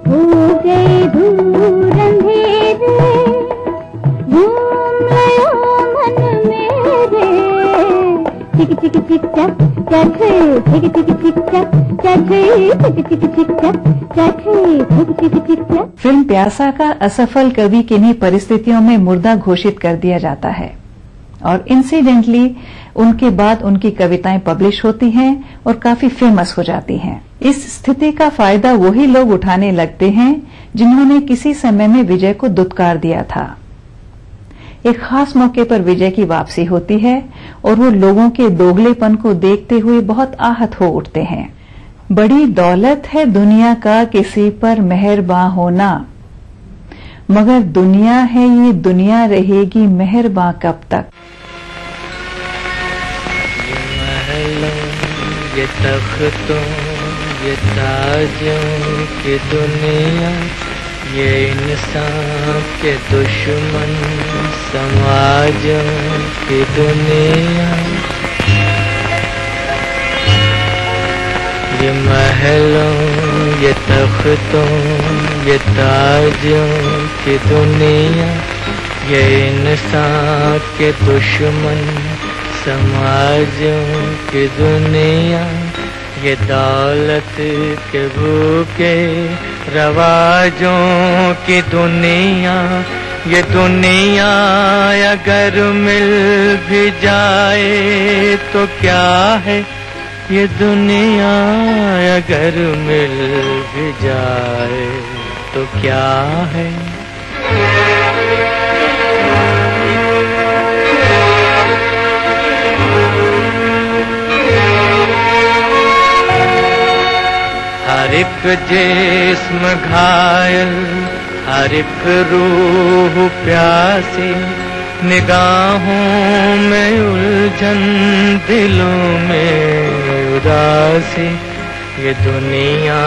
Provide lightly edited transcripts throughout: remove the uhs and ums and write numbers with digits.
हो गए दूर अंधेरे, घूम गयो मन मेरे। चिक चिक चिक चक चके, चिक चिक चिक चक चके, चिक चिक चिक चक चके, चिक चिक चिक चक। फिल्म प्यासा का असफल कवि किन्हीं परिस्थितियों में मुर्दा घोषित कर दिया जाता है और इंसिडेंटली उनके बाद उनकी कविताएं पब्लिश होती हैं और काफी फेमस हो जाती हैं। इस स्थिति का फायदा वही लोग उठाने लगते हैं जिन्होंने किसी समय में विजय को दुत्कार दिया था। एक खास मौके पर विजय की वापसी होती है और वो लोगों के दोगलेपन को देखते हुए बहुत आहत हो उठते हैं। बड़ी दौलत है दुनिया का किसी पर मेहरबां होना, मगर दुनिया है ये दुनिया रहेगी मेहरबां कब तक। ये तख्तों ये ताजों की दुनिया, ये इंसान के दुश्मन समाजों की दुनिया। ये महलों ये तख्तों ये ताजों की दुनिया, ये इंसान के दुश्मन समाजों की दुनिया। ये दौलत के भूखे रवाजों की दुनिया, ये दुनिया अगर मिल भी जाए तो क्या है, ये दुनिया अगर मिल भी जाए तो क्या है। हर एक जिस्म घायल, हर एक रूह प्यासी, निगाहों में उलझन दिलों में उदासी। ये दुनिया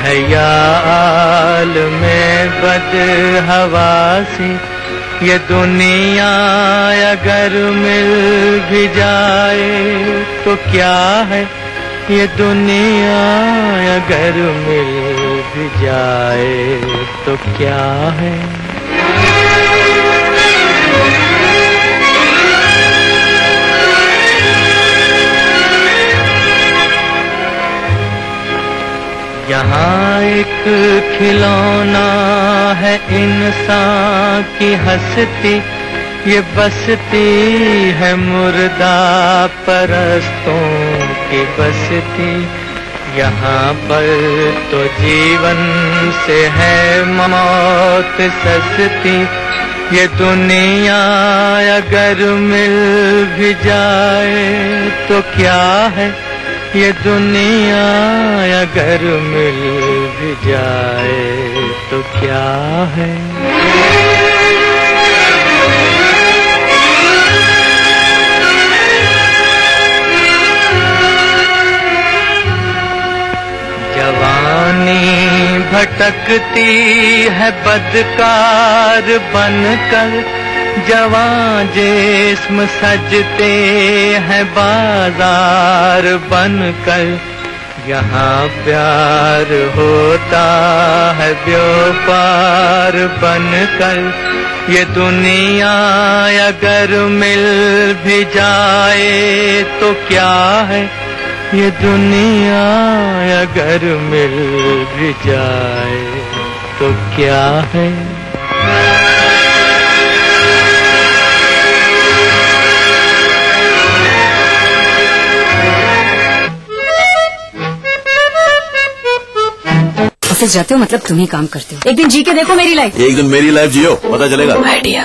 है या आलम बदहवासी, ये दुनिया अगर मिल भी जाए तो क्या है, ये दुनिया अगर मिल भी जाए तो क्या है। यहाँ एक खिलौना है इंसान की हस्ती, ये बसती है मुर्दा परस्तों की बसती। यहाँ पर तो जीवन से है मौत सस्ती, ये दुनिया अगर मिल भी जाए तो क्या है, ये दुनिया अगर मिल भी जाए तो क्या है। जवानी भटकती है बदकार बनकर, जवां जिस्म सजते हैं बाजार बनकर। यहाँ प्यार होता है व्यापार बनकर, ये दुनिया अगर मिल भी जाए तो क्या है, ये दुनिया अगर मिल भी जाए तो क्या है। ऑफिस जाते हो मतलब तुम ही काम करते हो। एक दिन जी के देखो मेरी लाइफ। एक दिन मेरी लाइफ जियो, पता चलेगा। Idea.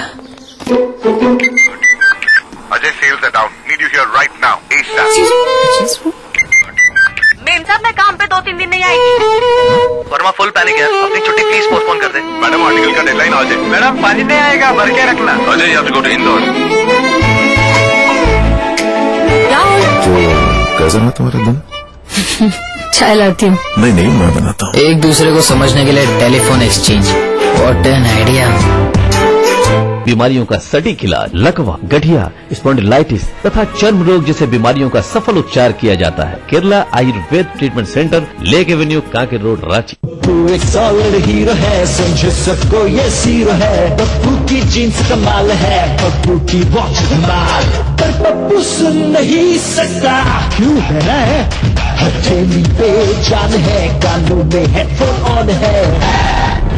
Ajay sales down, need you here right now ASAP। Ma'am साहब मैं काम पे 2-3 दिन नहीं आई। वर्मा फुल पैनिक है, अपनी छुट्टी प्लीज पोस्टपोन कर दे। मैडम आर्टिकल का डेडलाइन आ जाए। मैडम पानी नहीं आएगा, भर के रखना। Ajay you have to go to Indore. तो कैसा रहा तुम्हारा दिन? चाय लाती हूँ। नहीं मैं बनाता हूँ। एक दूसरे को समझने के लिए telephone exchange. What an idea. बीमारियों का सटीक इलाज, लकवा, गठिया, स्पॉन्डिलाइटिस तथा चर्म रोग जैसे बीमारियों का सफल उपचार किया जाता है। Kerala Ayurveda treatment centre, lake avenue, Kanker road, Ranchi. तू एक सॉलिड हीरो है, समझे सबको ये जीरो है। पप्पू की जीन्स कमाल है, पप्पू की वॉच कमाल, पर पप्पू सुन नहीं सकता, क्यों है? हथेली पे जान है, कानों में हेडफोन ऑन है।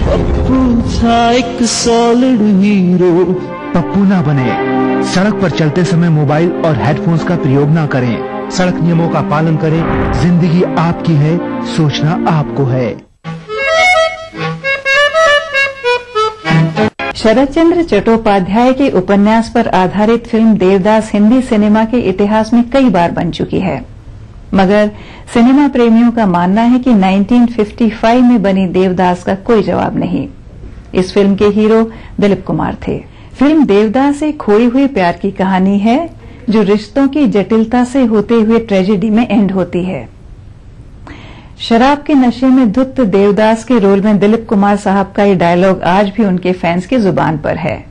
पप्पू था एक सॉलिड हीरो। पप्पू ना बने। सड़क पर चलते समय मोबाइल और हेडफोन्स का प्रयोग ना करें। सड़क नियमों का पालन करें। जिंदगी आपकी है, सोचना आपको है। शरदचंद्र चट्टोपाध्याय के उपन्यास पर आधारित फिल्म देवदास हिंदी सिनेमा के इतिहास में कई बार बन चुकी है, मगर सिनेमा प्रेमियों का मानना है कि 1955 में बनी देवदास का कोई जवाब नहीं। इस फिल्म के हीरो दिलीप कुमार थे। फिल्म देवदास एक खोई हुए प्यार की कहानी है जो रिश्तों की जटिलता से होते हुए ट्रेजेडी में एंड होती है। शराब के नशे में धुत देवदास के रोल में दिलीप कुमार साहब का ये डायलॉग आज भी उनके फैंस की जुबान पर है।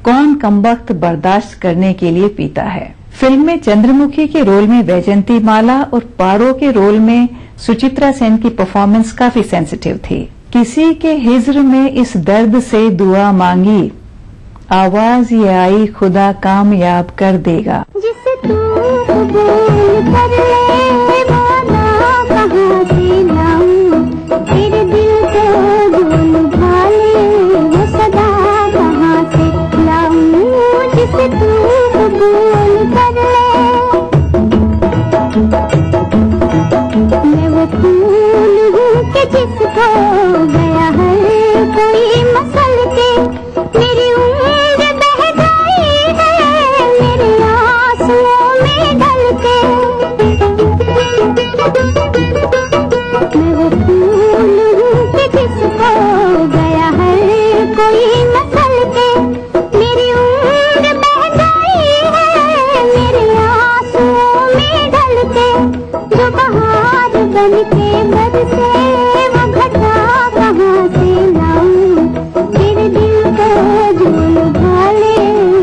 कौन कमबख्त बर्दाश्त करने के लिए पीता है। फिल्म में चंद्रमुखी के रोल में वैजंती माला और पारो के रोल में सुचित्रा सेन की परफॉर्मेंस काफी सेंसिटिव थी। किसी के हिज्र में इस दर्द से दुआ मांगी, आवाज ये आई खुदा कामयाब कर देगा। जिसे तू बोल कर ले कहाँ से लाऊं, तेरे दिल को बोल भाले वो सदा कहाँ से लाऊं। जिसे तू बोल कर ले, मैं वो फूल हूँ कि जिसको गया है कोई मसल के, मेरी उम्र बह गई है मेरे आंसुओं में ढल के। मैं वो फूल हूँ कि जिसको गया है कोई मसल के, मेरी उम्र बह गई है मेरे आंसुओं में ढल के। जो बहार बन के बरसे वो घटा कहाँ से लाऊं, तेरे दिल को झूल भाले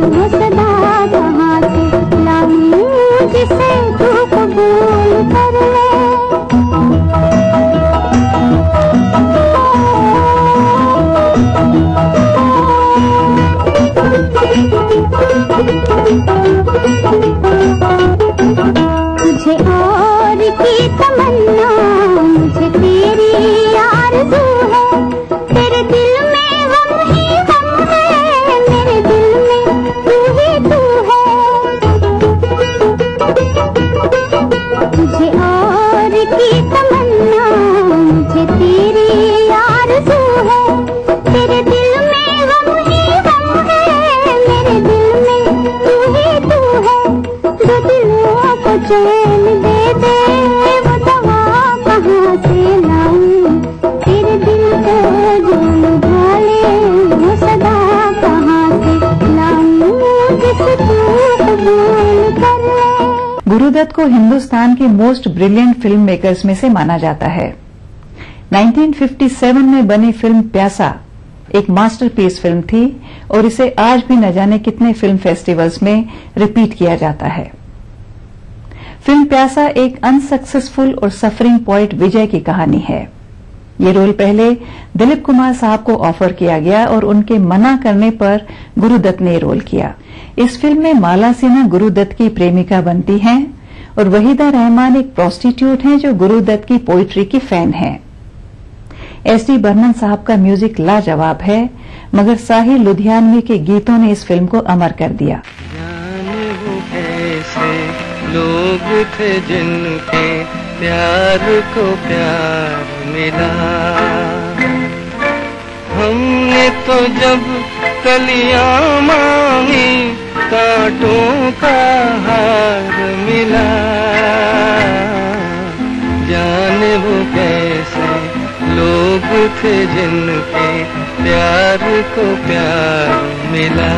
वो सदा कहाँ से लाऊं। जिसे तू कबूल कर ले। तुझे और की तमन्ना, मुझे तेरी आरज़ू है, तेरे दिल में गम ही गम है, मेरे दिल में तू ही तू है। तुझे और की तमन्ना, मुझे तेरी आरज़ू है, तेरे दिल में गम ही गम है, मेरे दिल में तू ही तू है। जो दिलों को चैन दे दे वो दवा कहाँ से लाऊं, तेरे दिल को झूल भाले वो सदा कहाँ से लाऊं। जिसे तू कबूल कर ले। गुरुदत्त को हिंदुस्तान के मोस्ट ब्रिलियंट फिल्म मेकर्स में से माना जाता है। 1957 में बनी फिल्म प्यासा एक मास्टरपीस फिल्म थी और इसे आज भी न जाने कितने फिल्म फेस्टिवल्स में रिपीट किया जाता है। फिल्म प्यासा एक अनसक्सेसफुल और सफरिंग पोएट विजय की कहानी है। ये रोल पहले दिलीप कुमार साहब को ऑफर किया गया और उनके मना करने पर गुरुदत्त ने रोल किया। इस फिल्म में माला सिन्हा गुरुदत्त की प्रेमिका बनती हैं और वहीदा रहमान एक प्रोस्टिट्यूट हैं जो गुरुदत्त की पोइट्री की फैन हैं। एस.डी. बर्मन साहब का म्यूजिक लाजवाब है, मगर साहिर लुधियानवी के गीतों ने इस फिल्म को अमर कर दिया। जाने वो कैसे लोग थे जिनके प्यार को प्यार मिला, हमने तो जब कलियां मांगी कांटों का हार मिला। जाने वो कैसे लोग थे जिनके प्यार को प्यार मिला।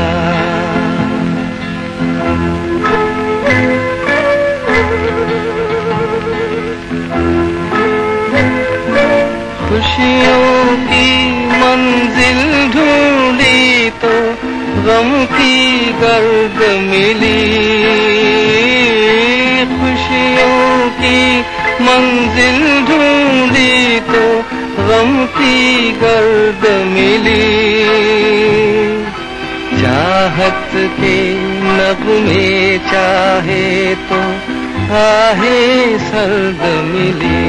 खुशियों की मंजिल ढूंढी तो मिली, खुशियों की मंजिल ढूंढी तो गम की गर्द मिली। चाहत के नगमे चाहे तो आहे सर्द मिली।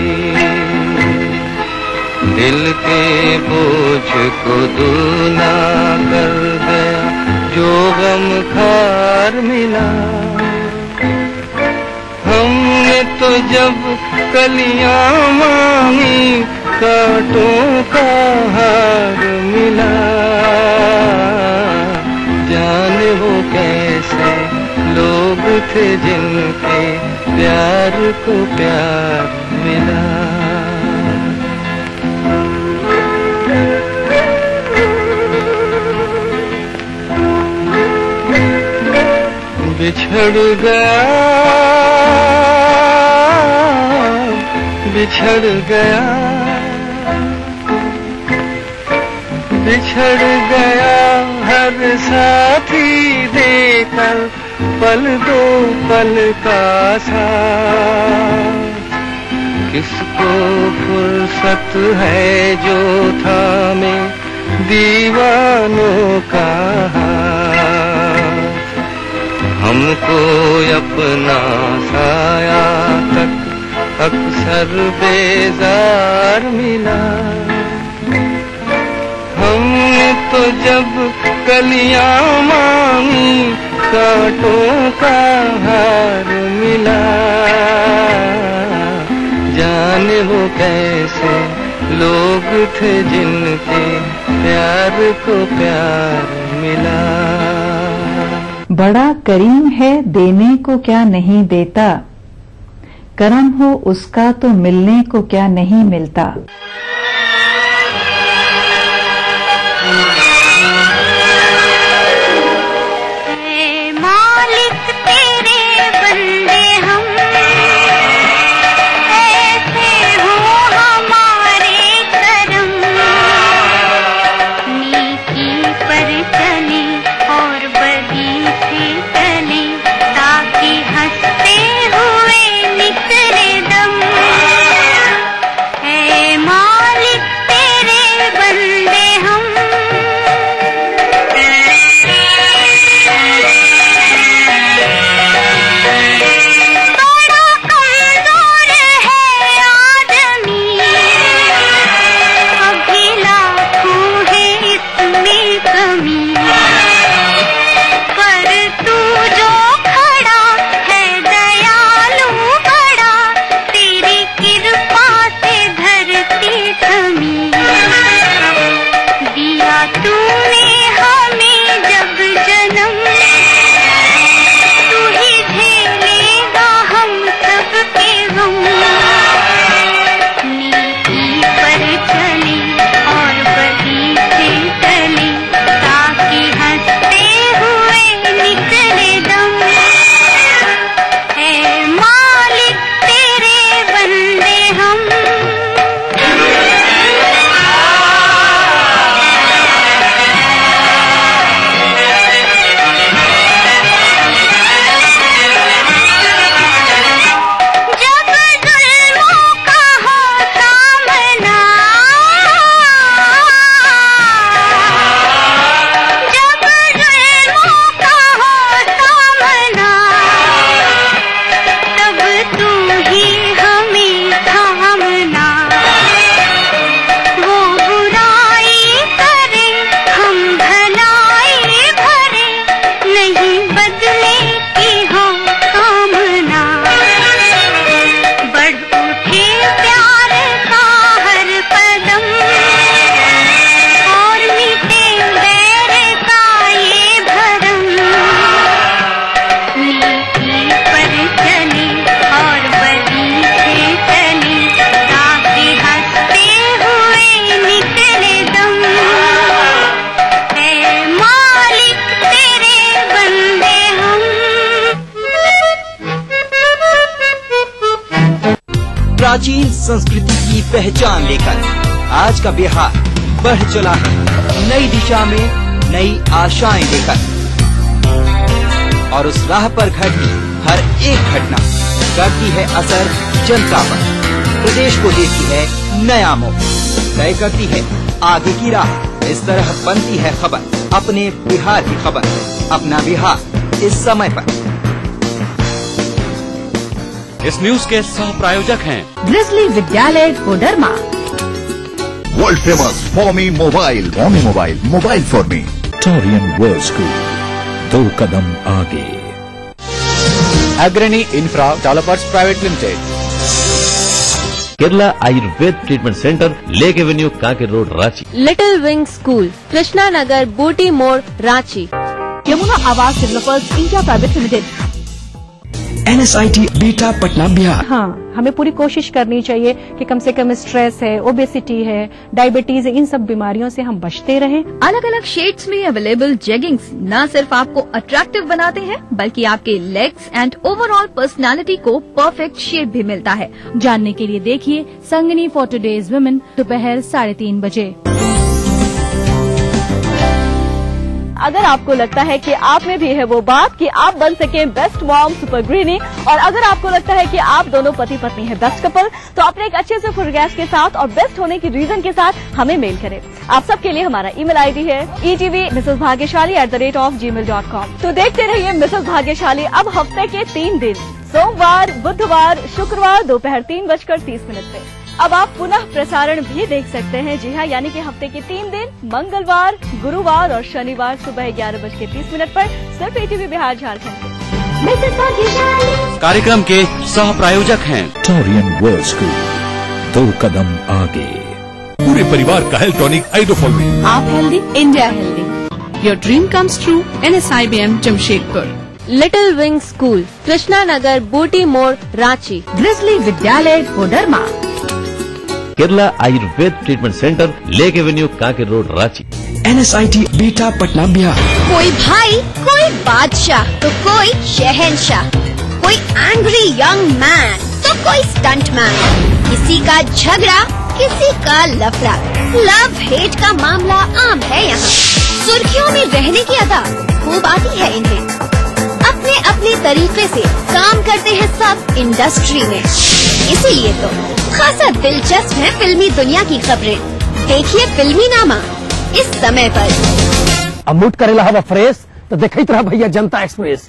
दिल के बोझ को दूना कर गया जो गम खार मिला। हमने तो जब कलियां मांगी कांटों का हार मिला। जाने वो कैसे लोग थे जिनके प्यार को प्यार मिला। बिछड़ गया, बिछड़ गया, बिछड़ गया हर साथी देकर पल दो पल का साथ। किसको फुर्सत है जो थामे दीवानों का हाथ। हमको अपना साया तक अक्सर बेजार मिला। हमने तो जब कलियां मांगी कांटों का हार मिला। जाने वो कैसे लोग थे जिनके प्यार को प्यार मिला। बड़ा करीम है देने को क्या नहीं देता, करम हो उसका तो मिलने को क्या नहीं मिलता। प्राचीन संस्कृति की पहचान लेकर आज का बिहार बढ़ चला है नई दिशा में, नई आशाएं लेकर। और उस राह पर घटती हर एक घटना करती है असर जनता पर, प्रदेश को देती है नया मोड़, तय करती है आगे की राह। इस तरह बनती है खबर, अपने बिहार की खबर, अपना बिहार इस समय पर। इस न्यूज के सह प्रायोजक हैं Grizzly Vidyalaya Koderma, world famous Formi mobile, mobile for me, Torian world school, 2 कदम आगे, Agrani infra developers private limited, Kerala Ayurveda treatment centre, lake avenue, Kanker road, Ranchi, little wing school, Krishna Nagar, Booti More, Ranchi, Yamuna Awas developers India private limited, NSIT Bihta Patna Bihar. हाँ, हमें पूरी कोशिश करनी चाहिए कि कम से कम स्ट्रेस है, ओबेसिटी है, डायबिटीज है, इन सब बीमारियों से हम बचते रहें। अलग अलग शेड्स में अवेलेबल जेगिंग्स न सिर्फ आपको अट्रैक्टिव बनाते हैं बल्कि आपके लेग्स एंड ओवरऑल पर्सनालिटी को परफेक्ट शेप भी मिलता है। जानने के लिए देखिए संगनी फॉर टुडेज वुमेन दोपहर 3:30 बजे। अगर आपको लगता है कि आप में भी है वो बात कि आप बन सके बेस्ट मॉम सुपर ग्रीनी, और अगर आपको लगता है कि आप दोनों पति पत्नी है बेस्ट कपल, तो अपने एक अच्छे से फोटोग्राफ के साथ और बेस्ट होने की रीजन के साथ हमें मेल करें। आप सबके लिए हमारा ईमेल आईडी है etv@gmail.com। तो देखते रहिए मिसेस भाग्यशाली अब हफ्ते के 3 दिन, सोमवार, बुधवार, शुक्रवार दोपहर 3:30 पे। अब आप पुनः प्रसारण भी देख सकते हैं, जी हाँ, यानी कि हफ्ते के 3 दिन, मंगलवार, गुरुवार और शनिवार सुबह 11:30 पर सिर्फ ETV बिहार झारखंड के। कार्यक्रम के सह प्रायोजक हैं टोरियन वर्ल्ड स्कूल, 2 कदम आगे, पूरे परिवार का हेल्थ टॉनिक आइडोफॉल में। आप healthy, India healthy. Your dream comes true, NSIBM Jamshedpur, little wing school, Krishna Nagar, Booti More, Ranchi, Grizzly Vidyalaya Koderma, Kerala Ayurveda treatment centre, lake avenue, Kanker road, Ranchi, NSIT Bihta Patna Bihar. कोई भाई, कोई बादशाह तो कोई शहंशाह, कोई एंग्री यंग मैन तो कोई स्टंट मैन, किसी का झगड़ा, किसी का लफड़ा, लव हेट का मामला आम है यहाँ। सुर्खियों में रहने की अदा खूब आती है इन्हें, अपने अपने तरीके से काम करते हैं सब इंडस्ट्री में, इसीलिए तो खासा दिलचस्प है फिल्मी दुनिया की खबरें। देखिए फिल्मी नामा इस समय पर। अब मूड करेला हवा फ्रेश तो देखते रहा भैया जनता एक्सप्रेस।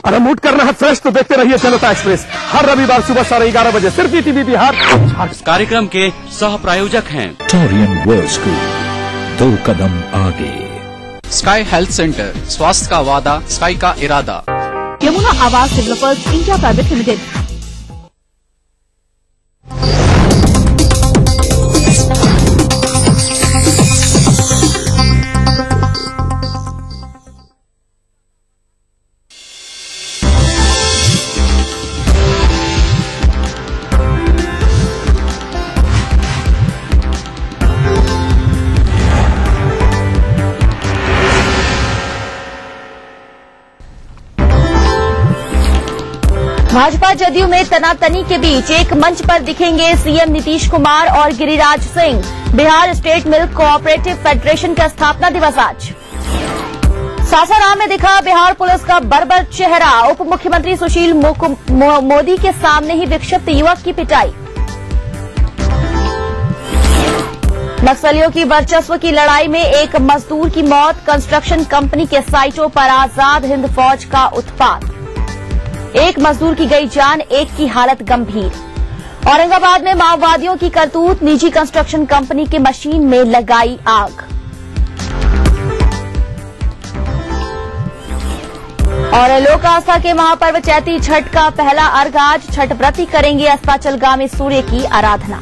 अरे मूड करना है फ्रेश तो देखते रहिए जनता एक्सप्रेस, हर रविवार सुबह 11:30 बजे सिर्फ ETV बिहार। कार्यक्रम के सह प्रायोजक हैं टोरियन वर्ल्ड स्कूल, 2 कदम आगे, स्काई हेल्थ सेंटर, स्वास्थ्य का वादा, स्काई का इरादा, Yamuna Awas developers India private limited, Bhajpa JDU में तनातनी के बीच एक मंच पर दिखेंगे सीएम नीतीश कुमार और Giriraj Singh. Bihar state milk cooperative federation का स्थापना दिवस आज। सासाराम में दिखा बिहार पुलिस का बर्बर चेहरा, उप मुख्यमंत्री सुशील मोदी के सामने ही विक्षिप्त युवक की पिटाई। नक्सलियों की वर्चस्व की लड़ाई में एक मजदूर की मौत, कंस्ट्रक्शन कंपनी के साइटों पर आजाद हिंद फौज का उत्पात। एक मजदूर की गई जान, एक की हालत गंभीर। औरंगाबाद में माओवादियों की करतूत, निजी कंस्ट्रक्शन कंपनी की मशीन में लगाई आग। और लोक आस्था के महापर्व चैती छठ का पहला अर्घ आज, छठ व्रती करेंगे अस्ताचलगामी सूर्य की आराधना।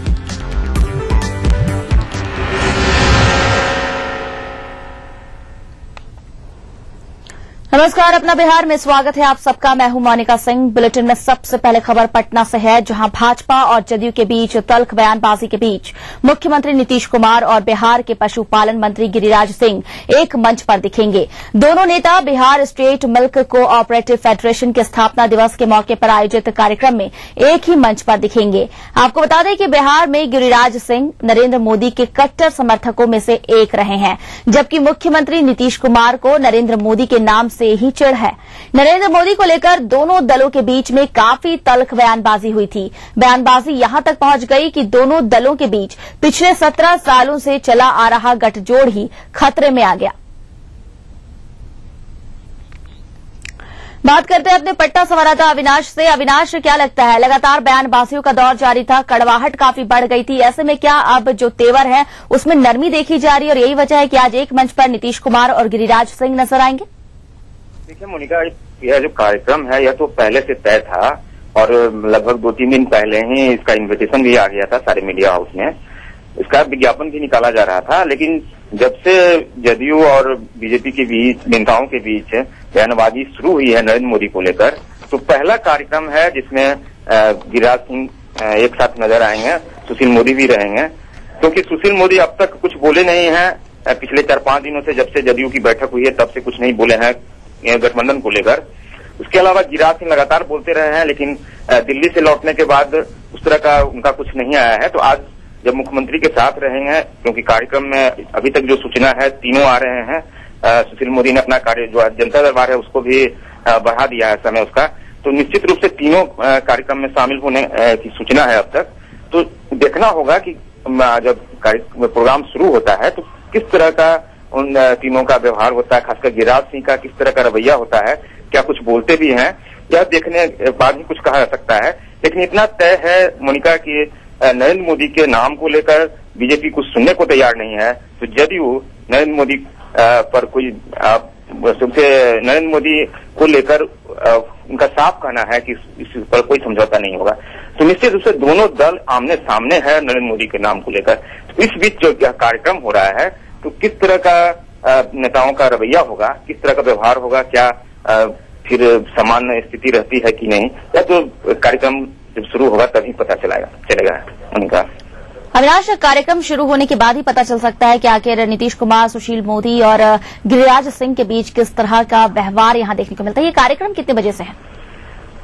नमस्कार, अपना बिहार में स्वागत है आप सबका। मैं हूं मोनिका सिंह। बुलेटिन में सबसे पहले खबर पटना से है, जहां भाजपा और जदयू के बीच तल्ख बयानबाजी के बीच मुख्यमंत्री नीतीश कुमार और बिहार के पशुपालन मंत्री गिरिराज सिंह एक मंच पर दिखेंगे। दोनों नेता Bihar state milk cooperative federation के स्थापना दिवस के मौके पर आयोजित कार्यक्रम में एक ही मंच पर दिखेंगे। आपको बता दें कि बिहार में गिरिराज सिंह नरेंद्र मोदी के कट्टर समर्थकों में से एक रहे हैं, जबकि मुख्यमंत्री नीतीश कुमार को नरेंद्र मोदी के नाम से ही चिढ़ है। नरेंद्र मोदी को लेकर दोनों दलों के बीच में काफी तल्ख बयानबाजी हुई थी। बयानबाजी यहां तक पहुंच गई कि दोनों दलों के बीच पिछले 17 सालों से चला आ रहा गठजोड़ ही खतरे में आ गया। बात करते हैं अपने पटना संवाददाता अविनाश से। अविनाश, क्या लगता है, लगातार बयानबाजियों का दौर जारी था, कड़वाहट काफी बढ़ गई थी, ऐसे में क्या अब जो तेवर है उसमें नरमी देखी जा रही है और यही वजह है कि आज एक मंच पर नीतीश कुमार और गिरिराज सिंह नजर आएंगे? देखिए मोनिका, यह जो कार्यक्रम है यह तो पहले से तय था और लगभग 2-3 दिन पहले ही इसका इन्विटेशन भी आ गया था सारे मीडिया हाउस में। इसका विज्ञापन भी निकाला जा रहा था, लेकिन जब से जदयू और बीजेपी के बीच, नेताओं के बीच बयानबाजी शुरू हुई है नरेंद्र मोदी को लेकर, तो पहला कार्यक्रम है जिसमें गिरिराज सिंह एक साथ नजर आएंगे, सुशील मोदी भी रहेंगे। क्योंकि सुशील मोदी अब तक कुछ बोले नहीं है, पिछले 4-5 दिनों से, जब से जदयू की बैठक हुई है तब से कुछ नहीं बोले हैं गठबंधन को लेकर। उसके अलावा गिरिराज सिंह लगातार बोलते रहे हैं, लेकिन दिल्ली से लौटने के बाद उस तरह का उनका कुछ नहीं आया है। तो आज जब मुख्यमंत्री के साथ रहेंगे, क्योंकि कार्यक्रम में अभी तक जो सूचना है तीनों आ रहे हैं, सुशील मोदी ने अपना कार्य जो जनता दरबार है उसको भी बढ़ा दिया है समय उसका, तो निश्चित रूप से तीनों कार्यक्रम में शामिल होने की सूचना है अब तक। तो देखना होगा कि जब प्रोग्राम शुरू होता है तो किस तरह का उन तीनों का व्यवहार होता है, खासकर गिरिराज सिंह का किस तरह का रवैया होता है, क्या कुछ बोलते भी हैं, यह देखने बाद ही कुछ कहा जा सकता है। लेकिन इतना तय है मोनिका कि नरेंद्र मोदी के नाम को लेकर बीजेपी कुछ सुनने को तैयार नहीं है। तो जदयू नरेंद्र मोदी पर कोई नरेंद्र मोदी को लेकर उनका साफ कहना है कि इस पर कोई समझौता नहीं होगा। तो निश्चित रूप से दोनों दल आमने सामने है नरेंद्र मोदी के नाम को लेकर। तो इस बीच जो कार्यक्रम हो रहा है, तो किस तरह का नेताओं का रवैया होगा, किस तरह का व्यवहार होगा, क्या फिर सामान्य स्थिति रहती है कि नहीं, या तो कार्यक्रम जब शुरू होगा तभी पता चलेगा उनका। अविनाश, कार्यक्रम शुरू होने के बाद ही पता चल सकता है कि आखिर नीतीश कुमार, सुशील मोदी और गिरिराज सिंह के बीच किस तरह का व्यवहार यहां देखने को मिलता है। ये कार्यक्रम कितने बजे से है?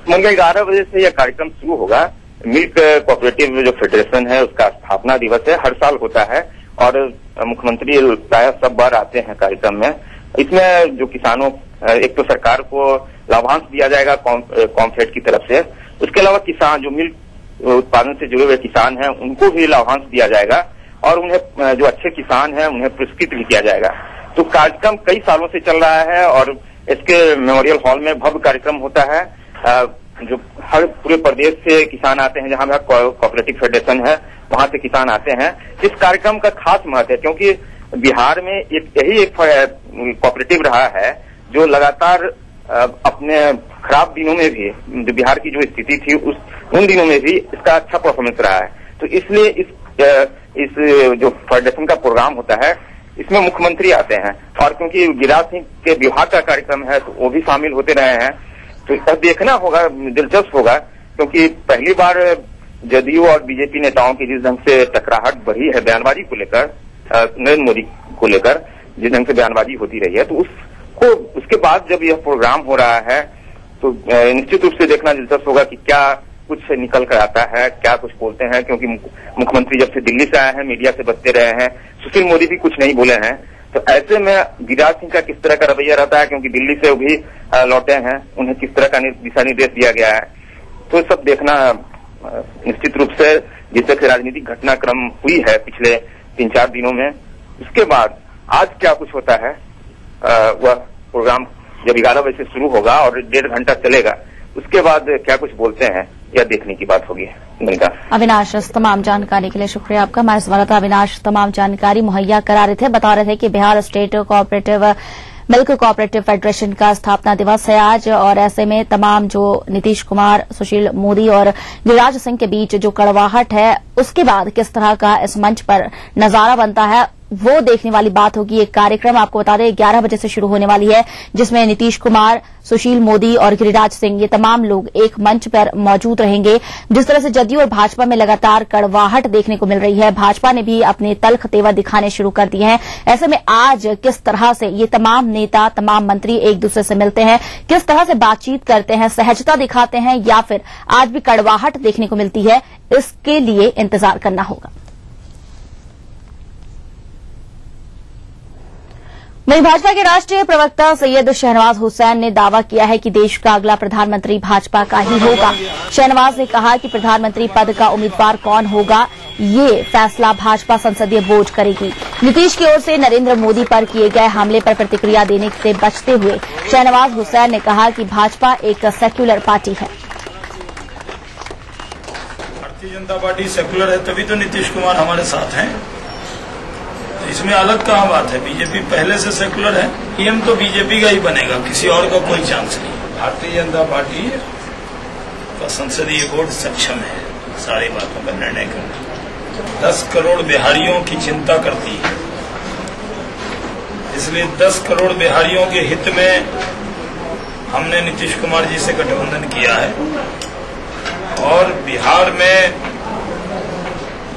मंगल 11 बजे से यह कार्यक्रम शुरू होगा। मिल्क कोऑपरेटिव जो फेडरेशन है उसका स्थापना दिवस है, हर साल होता है और मुख्यमंत्री प्राय सब बार आते हैं कार्यक्रम में। इसमें जो किसानों, एक तो सरकार को लाभांश दिया जाएगा कॉम्फेड की तरफ से, उसके अलावा किसान जो मिल्क उत्पादन से जुड़े हुए किसान हैं उनको भी लाभांश दिया जाएगा और उन्हें जो अच्छे किसान हैं उन्हें पुरस्कृत भी किया जाएगा। तो कार्यक्रम कई सालों से चल रहा है और इसके मेमोरियल हॉल में भव्य कार्यक्रम होता है। जो हर पूरे प्रदेश से किसान आते हैं, जहां कोऑपरेटिव फेडरेशन है वहां से किसान आते हैं। इस कार्यक्रम का खास महत्व है क्योंकि बिहार में यही एक कोऑपरेटिव रहा है जो लगातार अपने खराब दिनों में भी, जो बिहार की जो स्थिति थी उन दिनों में भी इसका अच्छा परफॉर्मेंस रहा है। तो इसलिए इस जो फेडरेशन का प्रोग्राम होता है इसमें मुख्यमंत्री आते हैं और क्योंकि गिरिराज सिंह के विभाग का कार्यक्रम है तो वो भी शामिल होते रहे हैं। तो यह देखना होगा, दिलचस्प होगा, क्योंकि पहली बार जदयू और बीजेपी नेताओं की जिस ढंग से टकराहट बढ़ी है बयानबाजी को लेकर, नरेंद्र मोदी को लेकर जिस ढंग से बयानबाजी होती रही है, तो उसके बाद जब यह प्रोग्राम हो रहा है तो निश्चित रूप से देखना दिलचस्प होगा कि क्या कुछ निकल कर आता है, क्या कुछ बोलते हैं। क्योंकि मुख्यमंत्री जब से दिल्ली से आए हैं मीडिया से बचते रहे हैं, सुशील मोदी भी कुछ नहीं बोले हैं। तो ऐसे में गिरिराज सिंह का किस तरह का रवैया रहता है, क्योंकि दिल्ली से वो भी लौटे हैं, उन्हें किस तरह का दिशा निर्देश दिया गया है, तो सब देखना निश्चित रूप से। जिस तरह से राजनीतिक घटनाक्रम हुई है पिछले 3-4 दिनों में, उसके बाद आज क्या कुछ होता है, वह प्रोग्राम जब 11 बजे से शुरू होगा और 1.5 घंटा चलेगा, उसके बाद क्या कुछ बोलते हैं यह देखने की बात होगी। अविनाश, तमाम जानकारी के लिए शुक्रिया आपका। हमारे संवाददाता अविनाश तमाम जानकारी मुहैया करा रहे थे, बता रहे थे कि Bihar state cooperative milk cooperative federation का स्थापना दिवस है आज, और ऐसे में तमाम जो नीतीश कुमार, सुशील मोदी और गिरिराज सिंह के बीच जो कड़वाहट है उसके बाद किस तरह का इस मंच पर नजारा बनता है वो देखने वाली बात होगी। एक कार्यक्रम आपको बता दें 11 बजे से शुरू होने वाली है, जिसमें नीतीश कुमार, सुशील मोदी और गिरिराज सिंह ये तमाम लोग एक मंच पर मौजूद रहेंगे। जिस तरह से जदयू और भाजपा में लगातार कड़वाहट देखने को मिल रही है, भाजपा ने भी अपने तल्ख तेवर दिखाने शुरू कर दिए हैं। ऐसे में आज किस तरह से ये तमाम नेता, तमाम मंत्री एक दूसरे से मिलते हैं, किस तरह से बातचीत करते हैं, सहजता दिखाते हैं या फिर आज भी कड़वाहट देखने को मिलती है, इसके लिए इंतजार करना होगा। वहीं भाजपा के राष्ट्रीय प्रवक्ता सैयद शहनवाज हुसैन ने दावा किया है कि देश का अगला प्रधानमंत्री भाजपा का ही होगा। शहनवाज ने कहा कि प्रधानमंत्री पद का उम्मीदवार कौन होगा, ये फैसला भाजपा संसदीय बोर्ड करेगी। नीतीश की ओर से नरेंद्र मोदी पर किए गए हमले पर प्रतिक्रिया देने से बचते हुए शहनवाज हुसैन ने कहा कि भाजपा एक सेक्युलर पार्टी है। भारतीय जनता पार्टी सेक्युलर है, तभी तो नीतीश कुमार हमारे साथ हैं। इसमें अलग कहाँ बात है? बीजेपी पहले से सेक्युलर है, पीएम तो बीजेपी का ही बनेगा, किसी और का कोई चांस नहीं। भारतीय जनता पार्टी का संसदीय बोर्ड सक्षम है सारी बातों का निर्णय करने। 10 करोड़ बिहारियों की चिंता करती है, इसलिए 10 करोड़ बिहारियों के हित में हमने नीतीश कुमार जी से गठबंधन किया है और बिहार में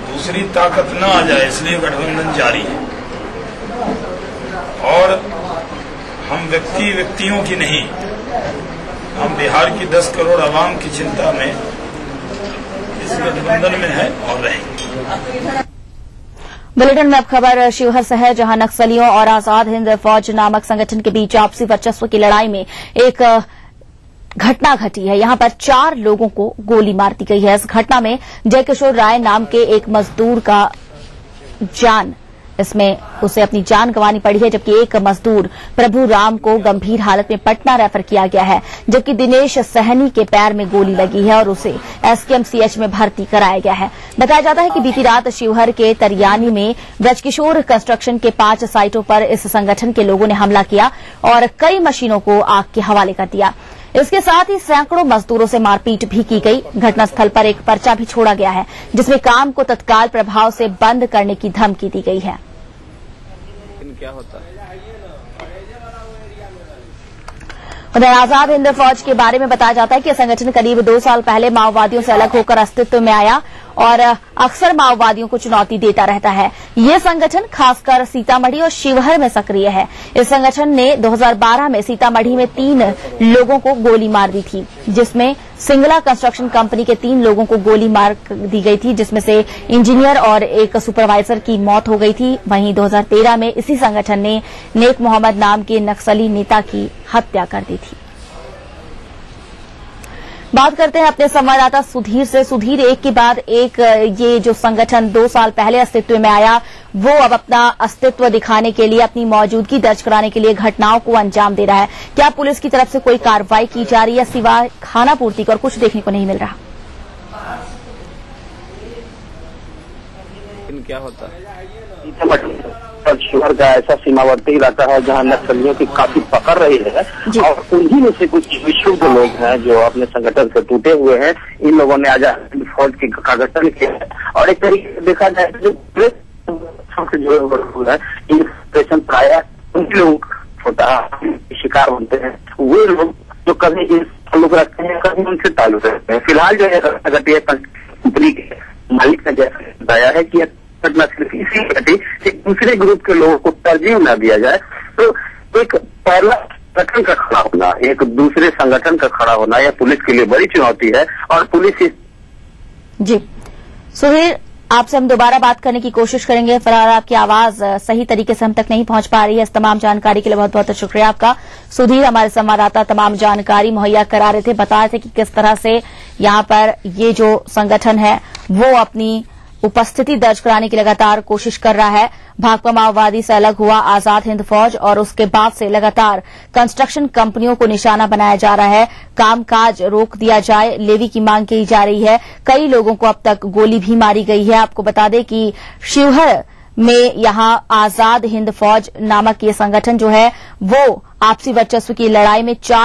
दूसरी ताकत न आ जाए इसलिए गठबंधन जारी है। और हम व्यक्तियों की नहीं, हम बिहार की 10 करोड़ आवाम की चिंता में इस गठबंधन में है और रहेंगे। बुलेटिन में अब खबर शिवहर से है, जहां नक्सलियों और आजाद हिंद फौज नामक संगठन के बीच आपसी वर्चस्व की लड़ाई में एक घटना घटी है। यहां पर 4 लोगों को गोली मार दी गई है। इस घटना में जयकिशोर राय नाम के एक मजदूर का इसमें उसे अपनी जान गंवानी पड़ी है, जबकि एक मजदूर प्रभु राम को गंभीर हालत में पटना रेफर किया गया है, जबकि दिनेश सहनी के पैर में गोली लगी है और उसे एसकेएमसीएच में भर्ती कराया गया है। बताया जाता है कि बीती रात शिवहर के तरियानी में ब्रजकिशोर कंस्ट्रक्शन के 5 साइटों पर इस संगठन के लोगों ने हमला किया और कई मशीनों को आग के हवाले कर दिया। इसके साथ ही सैकड़ों मजदूरों से मारपीट भी की गई। घटनास्थल पर एक पर्चा भी छोड़ा गया है, जिसमें काम को तत्काल प्रभाव से बंद करने की धमकी दी गई है। क्या होता है? उधर आजाद हिंद फौज के बारे में बताया जाता है कि संगठन करीब 2 साल पहले माओवादियों से अलग होकर अस्तित्व में आया और अक्सर माओवादियों को चुनौती देता रहता है। ये संगठन खासकर सीतामढ़ी और शिवहर में सक्रिय है। इस संगठन ने 2012 में सीतामढ़ी में 3 लोगों को गोली मार दी थी, जिसमें सिंगला कंस्ट्रक्शन कंपनी के 3 लोगों को गोली मार दी गई थी, जिसमें से इंजीनियर और एक सुपरवाइजर की मौत हो गई थी। वहीं 2013 में इसी संगठन ने नेक मोहम्मद नाम के नक्सली नेता की हत्या कर दी थी। बात करते हैं अपने संवाददाता सुधीर से। सुधीर, एक के बाद एक ये जो संगठन 2 साल पहले अस्तित्व में आया, वो अब अपना अस्तित्व दिखाने के लिए, अपनी मौजूदगी दर्ज कराने के लिए घटनाओं को अंजाम दे रहा है। क्या पुलिस की तरफ से कोई कार्रवाई की जा रही है? सिवाय खाना पूर्ति का और कुछ देखने को नहीं मिल रहा। क्या होता है? शिवहर का ऐसा सीमावर्ती इलाका है जहां नक्सलियों की काफी पकड़ रही है और उन्हीं में से कुछ विशुद्ध लोग हैं जो अपने संगठन से टूटे हुए हैं। इन लोगों ने आजाद फौज का गठन किया है और एक तरीके से देखा जाए तो जो जुड़े हुए हैं, इन प्राय उन लोग शिकार होते हैं, वे लोग जो कभी ताल्लुक रखते हैं, कभी उनसे ताल्लुक रखते हैं। फिलहाल जो है कंपनी के मालिक ने जैसे बताया है कि घटना सिर्फ इसी घटी कि दूसरे ग्रुप के लोगों को तरजीह न दिया जाए। तो एक पहला संगठन का खड़ा होना, एक दूसरे संगठन का खड़ा होना, यह पुलिस के लिए बड़ी चुनौती है और पुलिस जी। सुधीर, आपसे हम दोबारा बात करने की कोशिश करेंगे। फिलहाल आपकी आवाज सही तरीके से हम तक नहीं पहुंच पा रही है। इस तमाम जानकारी के लिए बहुत बहुत शुक्रिया आपका। सुधीर, हमारे संवाददाता तमाम जानकारी मुहैया करा रहे थे, बता रहे थे कि किस तरह से यहां पर ये जो संगठन है वो अपनी उपस्थिति दर्ज कराने की लगातार कोशिश कर रहा है। भाकपा माओवादी से अलग हुआ आजाद हिंद फौज और उसके बाद से लगातार कंस्ट्रक्शन कंपनियों को निशाना बनाया जा रहा है। कामकाज रोक दिया जाए, लेवी की मांग की जा रही है। कई लोगों को अब तक गोली भी मारी गई है। आपको बता दें कि शिवहर में यहां आजाद हिंद फौज नामक ये संगठन जो है वो आपसी वर्चस्व की लड़ाई में 4